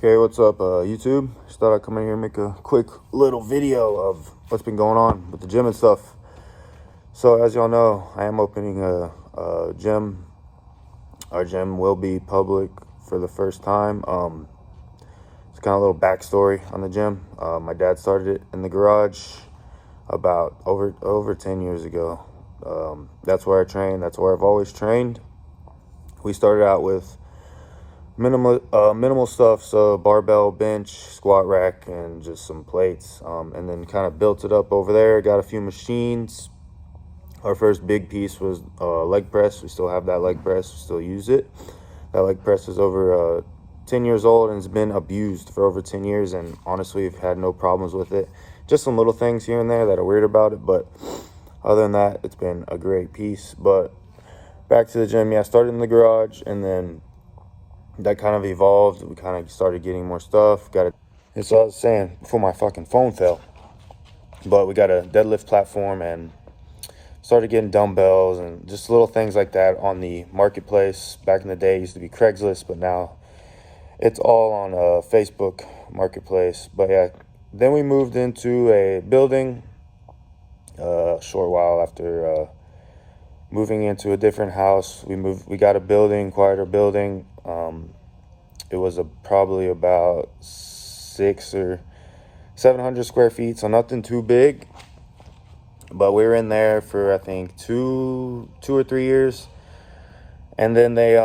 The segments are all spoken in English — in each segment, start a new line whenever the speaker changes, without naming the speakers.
Okay, what's up, YouTube? Just thought I'd come in here and make a quick little video of what's been going on with the gym and stuff. So, as y'all know, I am opening a gym. Our gym will be public for the first time. It's kind of a little backstory on the gym. My dad started it in the garage about over 10 years ago. That's where I train. That's where I've always trained. We started out with minimal stuff, so barbell, bench, squat rack, and just some plates, and then kind of built it up over there. Got a few machines. Our first big piece was leg press. We still have that leg press. We still use it. That leg press is over 10 years old and it's been abused for over 10 years, and honestly we've had no problems with it. Just some little things here and there that are weird about it, but other than that, it's been a great piece. But back to the gym. Yeah, I started in the garage, and then that kind of evolved. We kind of started getting more stuff. And so I was saying before my fucking phone fell, but we got a deadlift platform and started getting dumbbells and just little things like that on the marketplace. Back in the day, it used to be Craigslist, but now it's all on Facebook Marketplace. But yeah, then we moved into a building a short while after moving into a different house. We got a building, quieter building. It was probably about 600 or 700 square feet, so nothing too big. But we were in there for, I think, two or 3 years, and then they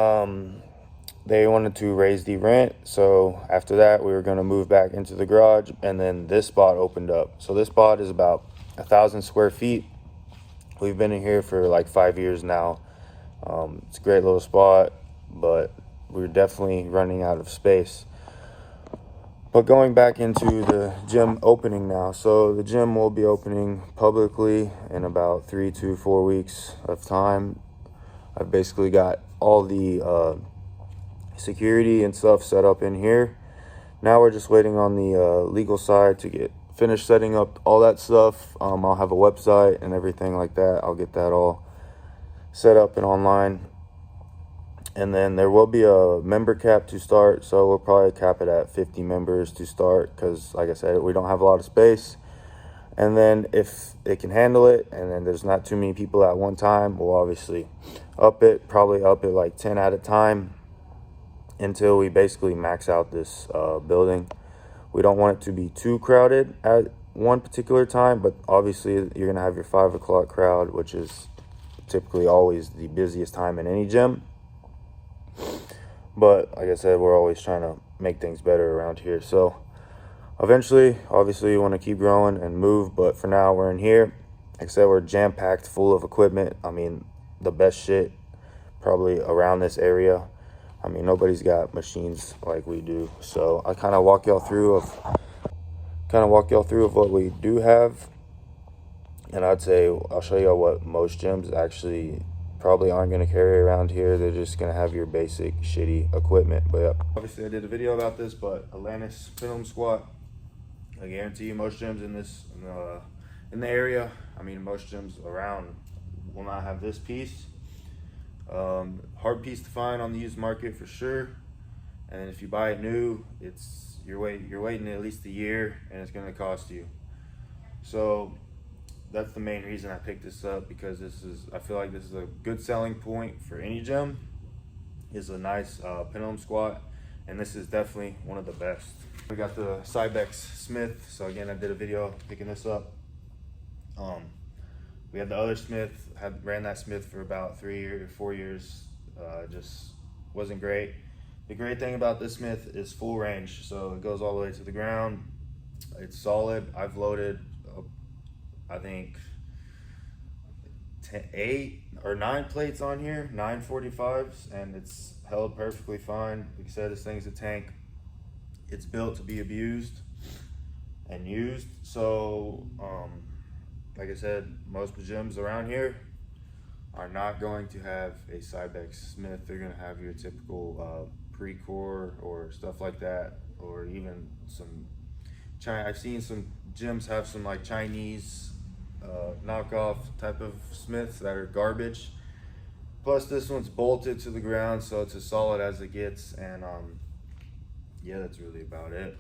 wanted to raise the rent. So after that, we were going to move back into the garage, and then this spot opened up. So this spot is about 1,000 square feet. We've been in here for like 5 years now. It's a great little spot, but we're definitely running out of space. But going back into the gym opening now. So the gym will be opening publicly in about 3 to 4 weeks of time. I've basically got all the security and stuff set up in here. Now we're just waiting on the legal side to get finished setting up all that stuff. I'll have a website and everything like that. I'll get that all set up and online. And then there will be a member cap to start, so we'll probably cap it at 50 members to start, because like I said, we don't have a lot of space. And then if it can handle it, and then there's not too many people at one time, we'll obviously probably up it like 10 at a time until we basically max out this building. We don't want it to be too crowded at one particular time, but obviously you're gonna have your 5 o'clock crowd, which is typically always the busiest time in any gym. But like I said, we're always trying to make things better around here. So eventually, obviously, we want to keep growing and move. But for now, we're in here. Like I said, we're jam-packed full of equipment. I mean, the best shit probably around this area. I mean, nobody's got machines like we do. So I kind of walk y'all through of what we do have. And I'd say I'll show you what most gyms actually probably aren't going to carry around here. They're just going to have your basic shitty equipment. But yeah, obviously I did a video about this, but Atlantis pendulum squat, I guarantee you most gyms in the area, I mean most gyms around, will not have this piece. Hard piece to find on the used market for sure. And if you buy it new, you're waiting at least a year, and it's going to cost you. So that's the main reason I picked this up, because I feel like this is a good selling point for any gym. It's a nice pendulum squat, and this is definitely one of the best. We got the Cybex Smith. So again, I did a video picking this up. We had the other Smith, ran that Smith for about 3 or 4 years. Just wasn't great. The great thing about this Smith is full range, so it goes all the way to the ground. It's solid. I've loaded I think 8 or 9 plates on here, 9 45s, and it's held perfectly fine. Like I said, this thing's a tank. It's built to be abused and used. So like I said, most gyms around here are not going to have a Cybex Smith. They're going to have your typical Pre-Core or stuff like that, or even some I've seen some gyms have some like Chinese knockoff type of Smiths that are garbage. Plus this one's bolted to the ground, so it's as solid as it gets. And yeah, that's really about it.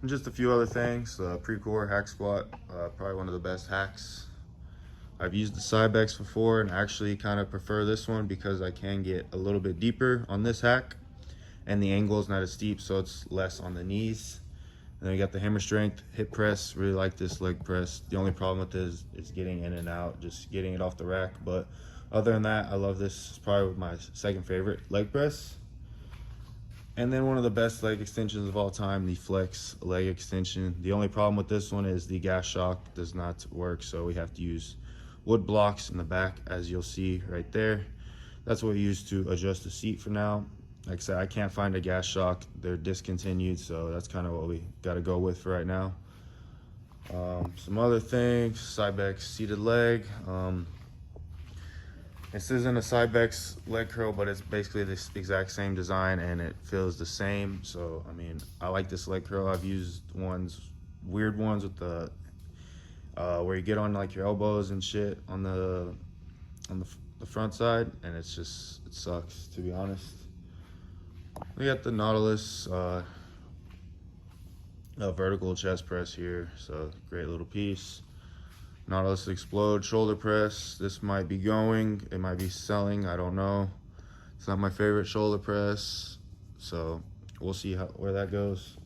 And just a few other things. Pre-core hack squat, probably one of the best hacks. I've used the Cybex before and actually kind of prefer this one because I can get a little bit deeper on this hack and the angle is not as steep, so it's less on the knees. And then we got the hammer strength hip press. Really like this leg press. The only problem with this is getting in and out, just getting it off the rack. But other than that, I love this. It's probably my second favorite leg press. And then one of the best leg extensions of all time, the flex leg extension. The only problem with this one is the gas shock does not work, so we have to use wood blocks in the back, as you'll see right there. That's what we use to adjust the seat for now. Like I said, I can't find a gas shock. They're discontinued, so that's kind of what we got to go with for right now. Some other things, Cybex seated leg. This isn't a Cybex leg curl, but it's basically this exact same design and it feels the same. So, I mean, I like this leg curl. I've used weird ones with the, where you get on like your elbows and shit on the front side, and it sucks, to be honest. We got the Nautilus vertical chest press here, so great little piece. Nautilus Explode shoulder press. This might be going, it might be selling, I don't know. It's not my favorite shoulder press, so we'll see where that goes.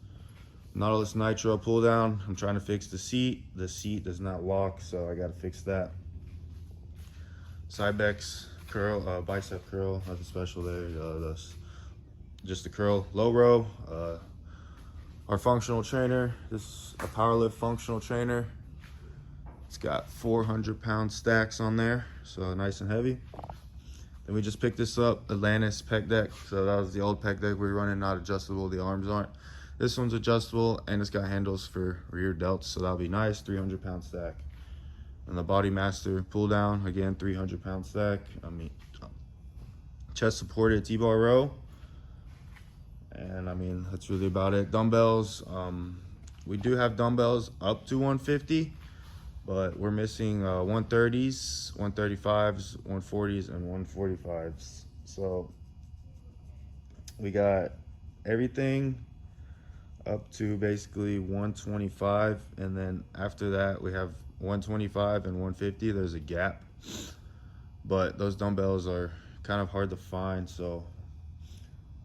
Nautilus Nitro pull down. I'm trying to fix the seat. The seat does not lock, so I gotta fix that. Cybex curl, bicep curl, nothing special there. Just a curl, low row. Our functional trainer, this is a Powerlift functional trainer. It's got 400-pound stacks on there, so nice and heavy. Then we just picked this up, Atlantis pec deck. So that was the old pec deck we were running, not adjustable, the arms aren't. This one's adjustable and it's got handles for rear delts, so that'll be nice, 300-pound stack. And the Body Master pull down, again, 300-pound stack. I mean, chest supported T-bar row. And I mean, that's really about it. Dumbbells, we do have dumbbells up to 150, but we're missing 130s, 135s, 140s, and 145s. So we got everything up to basically 125, and then after that we have 125 and 150. There's a gap, but those dumbbells are kind of hard to find, so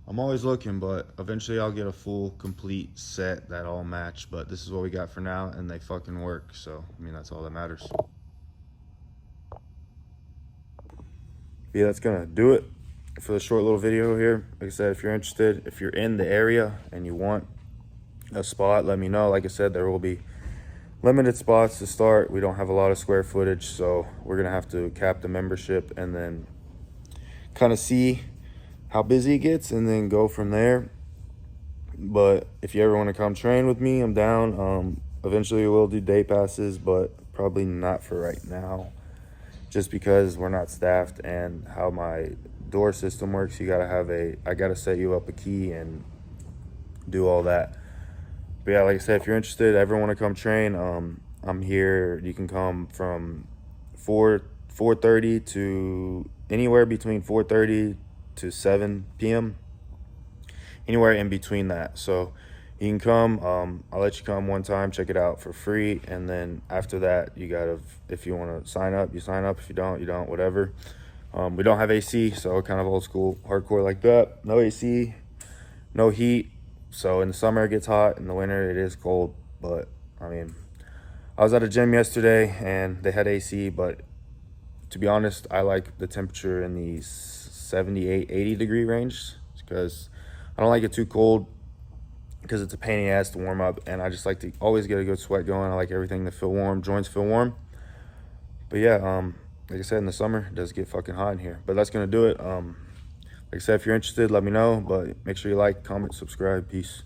I'm always looking, but eventually I'll get a full complete set that all match. But this is what we got for now, and they fucking work, so I mean, that's all that matters. Yeah, that's gonna do it for the short little video here. Like I said, if you're interested, if you're in the area and you want a spot, let me know. Like I said, there will be limited spots to start. We don't have a lot of square footage, so we're gonna have to cap the membership and then kind of see how busy it gets and then go from there. But if you ever want to come train with me, I'm down. Eventually we'll do day passes, but probably not for right now, just because we're not staffed and how my door system works. I gotta set you up a key and do all that. But yeah, like I said, if you're interested, ever want to come train, I'm here. You can come from 4:30 to anywhere between 4:30 to 7 p.m. anywhere in between that. So you can come. I'll let you come one time, check it out for free, and then after that, you gotta, if you want to sign up, you sign up. If you don't, you don't, whatever. We don't have AC, so kind of old school hardcore like that. No AC, no heat. So in the summer it gets hot, in the winter it is cold. But I mean, I was at a gym yesterday and they had AC, but to be honest, I like the temperature in the 78, 80 degree range, because I don't like it too cold, because it's a pain in the ass to warm up, and I just like to always get a good sweat going. I like everything to feel warm, joints feel warm. But yeah, like I said, in the summer it does get fucking hot in here. But that's gonna do it. Like I said, if you're interested, let me know, but make sure you like, comment, subscribe. Peace.